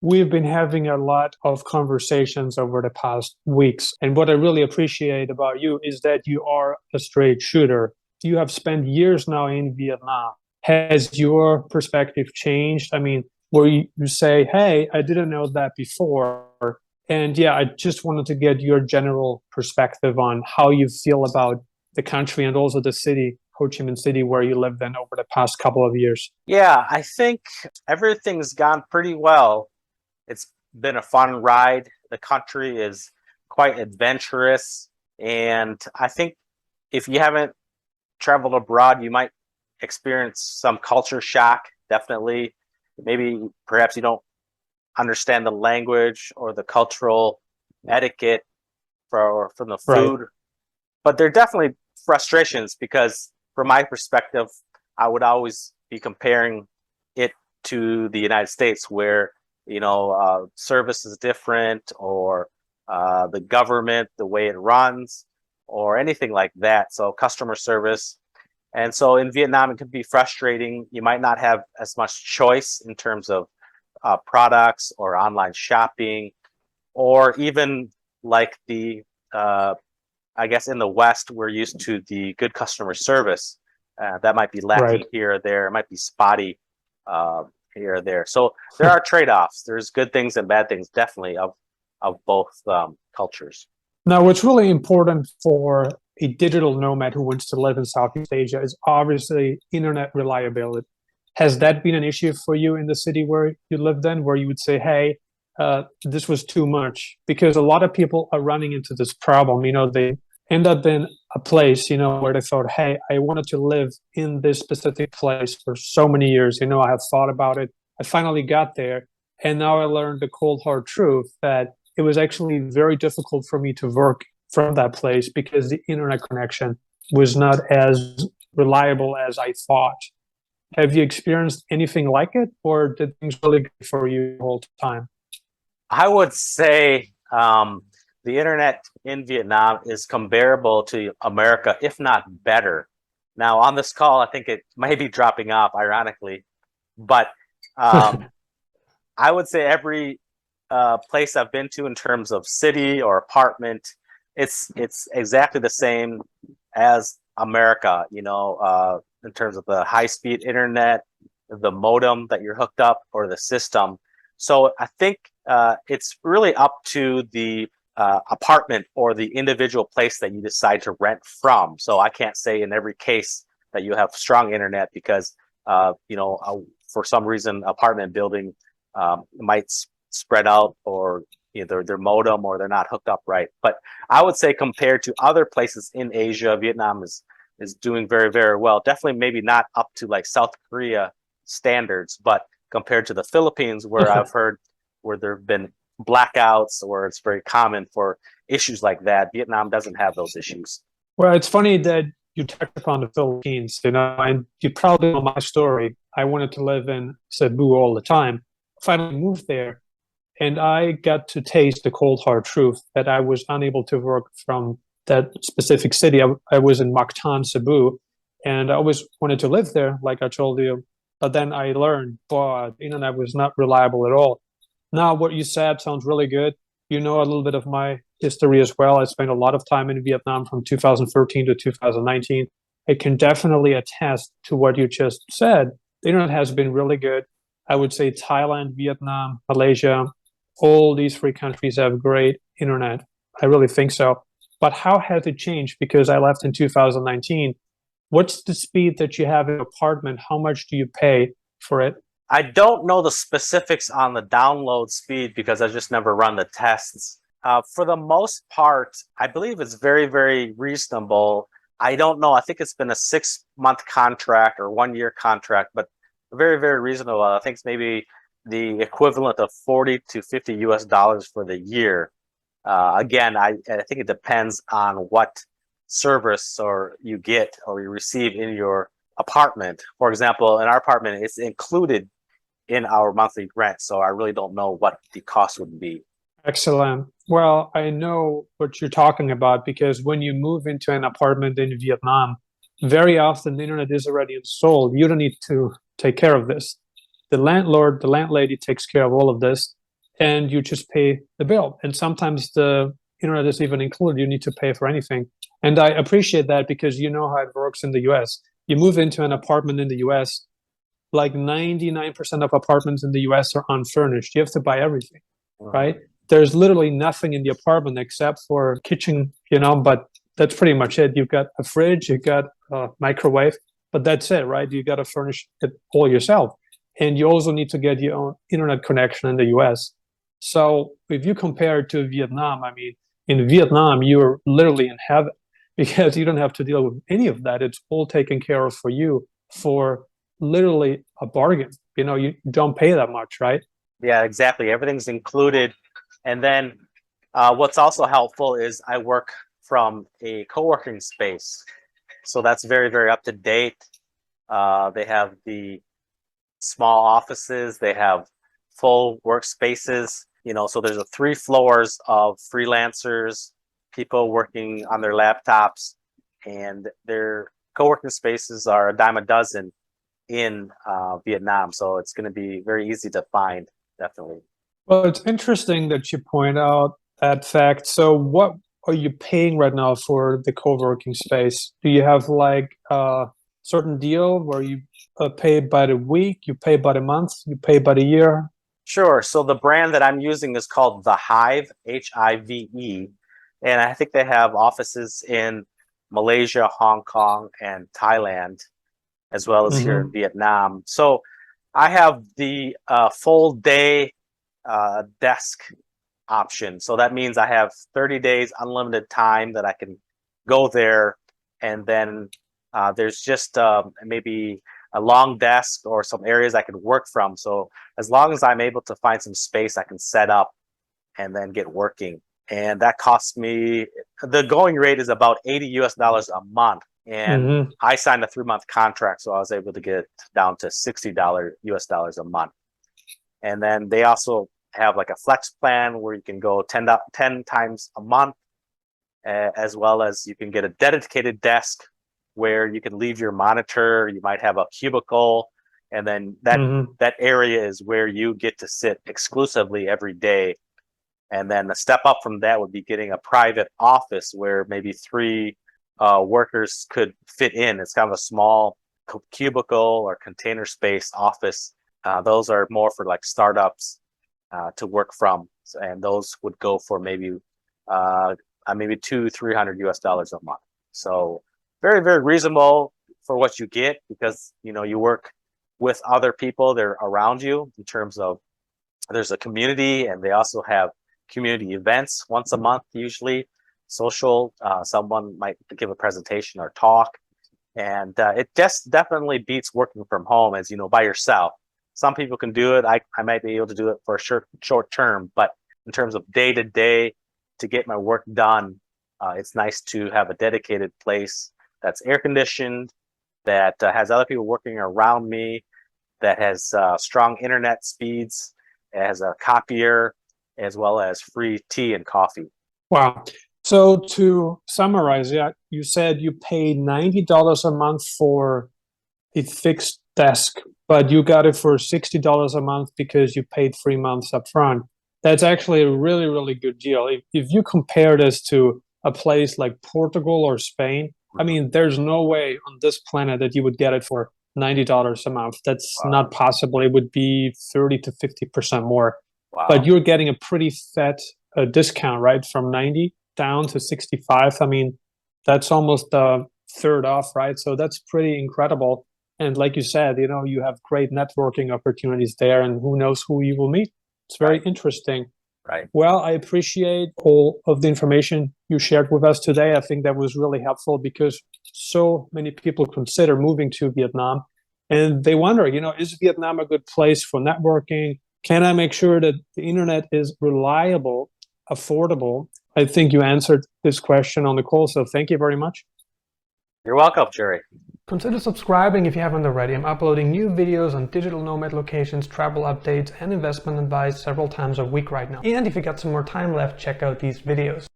We've been having a lot of conversations over the past weeks. And what I really appreciate about you is that you are a straight shooter. You have spent years now in Vietnam. Has your perspective changed? I mean, where you say, hey, I didn't know that before. And yeah, I just wanted to get your general perspective on how you feel about the country and also the city, Ho Chi Minh City, where you lived in over the past couple of years. Yeah, I think everything's gone pretty well. It's been a fun ride. The country is quite adventurous. And I think if you haven't traveled abroad, you might experience some culture shock, definitely. Maybe perhaps you don't understand the language or the cultural etiquette from the Right. food. But there are definitely frustrations because, from my perspective, I would always be comparing it to the United States, where service is different, or the government, the way it runs, or anything like that. So customer service. And so in Vietnam, it can be frustrating. You might not have as much choice in terms of products or online shopping, or even like I guess in the West, we're used to the good customer service. That might be Right. lacking here or there. It might be spotty here or there. So there are trade-offs. There's good things and bad things, definitely, of both cultures. Now, what's really important for a digital nomad who wants to live in Southeast Asia is obviously internet reliability. Has that been an issue for you in the city where you lived in, where you would say, hey, this was too much? Because a lot of people are running into this problem. They end up in a place, where they thought, hey, I wanted to live in this specific place for so many years. I have thought about it. I finally got there. And now I learned the cold hard truth that it was actually very difficult for me to work from that place because the internet connection was not as reliable as I thought. Have you experienced anything like it, or did things really good for you the whole time? I would say the internet in Vietnam is comparable to America, if not better. Now, on this call, I think it may be dropping off, ironically, but um, I would say every place I've been to in terms of city or apartment, it's exactly the same as America. In terms of the high speed internet, the modem that you're hooked up, or the system. So I think it's really up to the apartment or the individual place that you decide to rent from. So I can't say in every case that you have strong internet because for some reason apartment building might spread out, or either their modem or they're not hooked up right. But I would say compared to other places in Asia, Vietnam is doing very, very well. Definitely maybe not up to like South Korea standards, but compared to the Philippines, where I've heard where there have been blackouts, or it's very common for issues like that, Vietnam doesn't have those issues. Well, it's funny that you touched upon the Philippines, and you probably know my story. I wanted to live in Cebu all the time. Finally moved there, and I got to taste the cold hard truth that I was unable to work from that specific city. I was in Mactan, Cebu, and I always wanted to live there, like I told you. But then I learned, the internet was not reliable at all. Now, what you said sounds really good. You know a little bit of my history as well. I spent a lot of time in Vietnam from 2013 to 2019. I can definitely attest to what you just said. The internet has been really good. I would say Thailand, Vietnam, Malaysia, all these three countries have great internet. I really think so. But how has it changed? Because I left in 2019. What's the speed that you have in an apartment? How much do you pay for it? I don't know the specifics on the download speed because I just never run the tests. For the most part, I believe it's very, very reasonable. I don't know. I think it's been a 6 month contract or 1 year contract, but very, very reasonable. I think it's maybe the equivalent of 40 to 50 US dollars for the year. Again, I think it depends on what service or you get or you receive in your apartment. For example, in our apartment, it's included in our monthly rent. So I really don't know what the cost would be. Excellent. Well, I know what you're talking about because when you move into an apartment in Vietnam, very often the internet is already installed. You don't need to take care of this. The landlord, the landlady takes care of all of this. and you just pay the bill. And sometimes the internet is even included. You need to pay for anything. And I appreciate that because you know how it works in the US. You move into an apartment in the US, like 99% of apartments in the US are unfurnished. You have to buy everything, right? There's literally nothing in the apartment except for kitchen, but that's pretty much it. You've got a fridge, you've got a microwave, but that's it, right? You got to furnish it all yourself. And you also need to get your own internet connection in the US. So if you compare it to Vietnam, I mean, in Vietnam, you're literally in heaven because you don't have to deal with any of that. It's all taken care of for you for literally a bargain. You don't pay that much, right? Yeah, exactly. Everything's included. And then what's also helpful is I work from a co-working space. So that's very, very up to date. They have the small offices, they have full workspaces, so there's 3 floors of freelancers, people working on their laptops, and their co-working spaces are a dime a dozen in Vietnam. So it's going to be very easy to find, definitely. Well, it's interesting that you point out that fact. So what are you paying right now for the co-working space? Do you have like a certain deal where you pay by the week, you pay by the month, you pay by the year? Sure. So the brand that I'm using is called The Hive, Hive. And I think they have offices in Malaysia, Hong Kong, and Thailand, as well as here in Vietnam. So I have the full day desk option. So that means I have 30 days unlimited time that I can go there. And then there's just maybe a long desk or some areas I can work from. So as long as I'm able to find some space, I can set up and then get working. And that costs me, the going rate is about $80 a month. And I signed a 3-month contract, so I was able to get it down to $60 a month. And then they also have like a flex plan where you can go 10 times a month, as well as you can get a dedicated desk where you can leave your monitor. You might have a cubicle, and then that area is where you get to sit exclusively every day. And then the step up from that would be getting a private office where maybe 3 workers could fit in. It's kind of a small cubicle or container space office. Those are more for like startups to work from, and those would go for maybe $200-300 a month. So very, very reasonable for what you get, because you work with other people, they're around you in terms of there's a community, and they also have community events once a month, usually social. Someone might give a presentation or talk, and it just definitely beats working from home, as by yourself. Some people can do it. I might be able to do it for a short term, but in terms of day to day to get my work done, it's nice to have a dedicated place that's air conditioned, that has other people working around me, that has strong internet speeds, it has a copier, as well as free tea and coffee. Wow. So to summarize, you said you pay $90 a month for a fixed desk, but you got it for $60 a month because you paid 3 months up front. That's actually a really, really good deal. If you compare this to a place like Portugal or Spain, I mean, there's no way on this planet that you would get it for $90 a month. That's not possible. It would be 30 to 50% more. Wow. But you're getting a pretty fat discount, right? From 90 down to 65. I mean, that's almost a third off, right? So that's pretty incredible. And like you said, you have great networking opportunities there, and who knows who you will meet. It's very interesting. Right. Well, I appreciate all of the information you shared with us today. I think that was really helpful because so many people consider moving to Vietnam, and they wonder, is Vietnam a good place for networking? Can I make sure that the internet is reliable, affordable? I think you answered this question on the call, so thank you very much. You're welcome, Gerry. Consider subscribing if you haven't already. I'm uploading new videos on digital nomad locations, travel updates, and investment advice several times a week right now. And if you got some more time left, check out these videos.